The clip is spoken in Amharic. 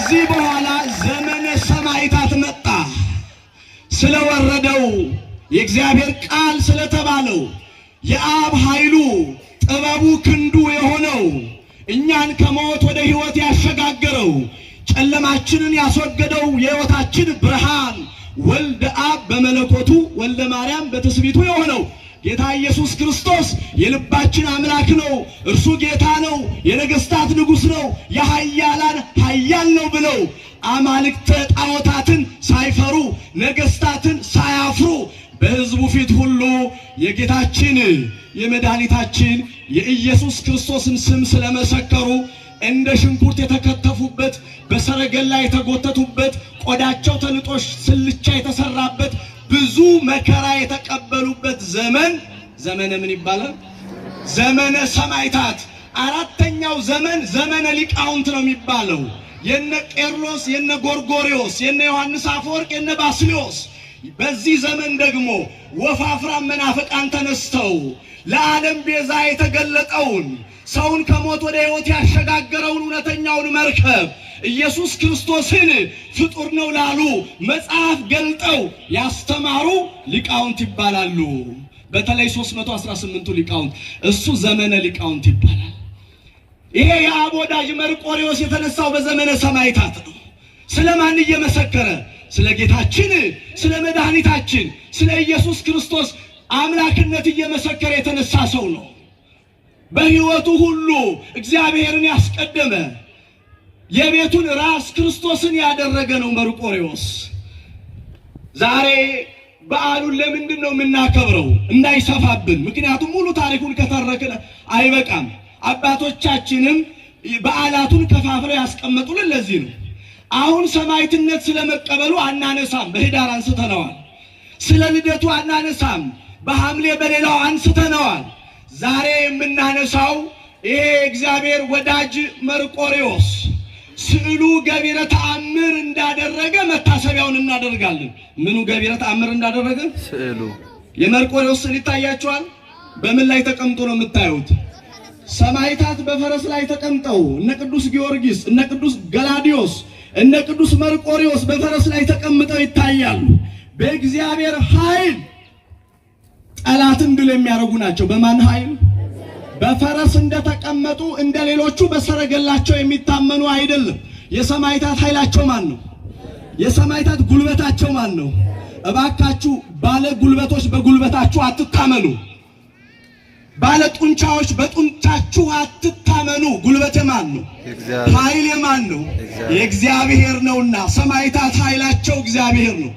ከዚህ በኋላ ዘመነ ሰማዕታት መጣ። ስለወረደው የእግዚአብሔር ቃል ስለተባለው የአብ ኃይሉ ጥበቡ ክንዱ የሆነው እኛን ከሞት ወደ ሕይወት ያሸጋገረው ጨለማችንን ያስወገደው የሕይወታችን ብርሃን ወልደ አብ በመለኮቱ ወልደ ማርያም በትስብእቱ የሆነው ጌታ ኢየሱስ ክርስቶስ የልባችን አምላክ ነው። እርሱ ጌታ ነው፣ የነገስታት ንጉሥ ነው፣ የኃያላን ኃያል ነው ብለው አማልክተ ጣዖታትን ሳይፈሩ ነገስታትን ሳያፍሩ በሕዝቡ ፊት ሁሉ የጌታችን የመድኃኒታችን የኢየሱስ ክርስቶስን ስም ስለመሰከሩ እንደ ሽንኩርት የተከተፉበት በሰረገላ የተጎተቱበት ቆዳቸው ተልጦ ስልቻ የተሰራበት ብዙ መከራ የተቀበሉበት ዘመነ ምን ይባላል? ዘመነ ሰማዕታት። አራተኛው ዘመን ዘመነ ሊቃውንት ነው የሚባለው። የነ ቄርሎስ፣ የነ ጎርጎርዮስ፣ የነ ዮሐንስ አፈወርቅ፣ የነ ባስልዮስ። በዚህ ዘመን ደግሞ ወፋፍራም መናፍቃን ተነስተው ለዓለም ቤዛ የተገለጠውን ሰውን ከሞት ወደ ሕይወት ያሸጋገረውን እውነተኛውን መርከብ ኢየሱስ ክርስቶስን ፍጡር ነው ላሉ መጽሐፍ ገልጠው ያስተማሩ ሊቃውንት ይባላሉ። በተለይ 318ቱ ሊቃውንት እሱ ዘመነ ሊቃውንት ይባላል። ይሄ የአብ ወዳጅ መርቆሬዎስ የተነሳው በዘመነ ሰማዕታት ነው። ስለማን እየመሰከረ? ስለ ጌታችን ስለ መድኃኒታችን ስለ ኢየሱስ ክርስቶስ አምላክነት እየመሰከረ የተነሳ ሰው ነው። በሕይወቱ ሁሉ እግዚአብሔርን ያስቀደመ የቤቱን ራስ ክርስቶስን ያደረገ ነው መርቆሬዎስ። ዛሬ በዓሉን ለምንድን ነው የምናከብረው? እንዳይሰፋብን። ምክንያቱም ሙሉ ታሪኩን ከተረክን አይበቃም። አባቶቻችንም በዓላቱን ከፋፍለው ያስቀመጡልን ለዚህ ነው። አሁን ሰማዕትነት ስለመቀበሉ አናነሳም፣ በኅዳር አንስተነዋል። ስለ ልደቱ አናነሳም፣ በሐምሌ በሌላው አንስተነዋል። ዛሬ የምናነሳው ይሄ እግዚአብሔር ወዳጅ መርቆሬዎስ ስዕሉ ገቢረ ተአምር እንዳደረገ መታሰቢያውን እናደርጋለን። ምኑ ገቢረ ተአምር እንዳደረገ? ስዕሉ የመርቆሬዎስ ስዕል ይታያችኋል። በምን ላይ ተቀምጦ ነው የምታዩት? ሰማዕታት በፈረስ ላይ ተቀምጠው እነ ቅዱስ ጊዮርጊስ፣ እነ ቅዱስ ገላዲዮስ፣ እነ ቅዱስ መርቆሬዎስ በፈረስ ላይ ተቀምጠው ይታያሉ። በእግዚአብሔር ኃይል ጠላትን ድል የሚያደርጉ ናቸው። በማን ኃይል? በፈረስ እንደተቀመጡ እንደ ሌሎቹ በሰረገላቸው የሚታመኑ አይደለም። የሰማዕታት ኃይላቸው ማን ነው? የሰማዕታት ጉልበታቸው ማን ነው? እባካችሁ ባለ ጉልበቶች በጉልበታችሁ አትታመኑ። ባለ ጡንቻዎች በጡንቻችሁ አትታመኑ። ጉልበት ማን ነው? ኃይል ማን ነው? የእግዚአብሔር ነውና ሰማዕታት ኃይላቸው እግዚአብሔር ነው።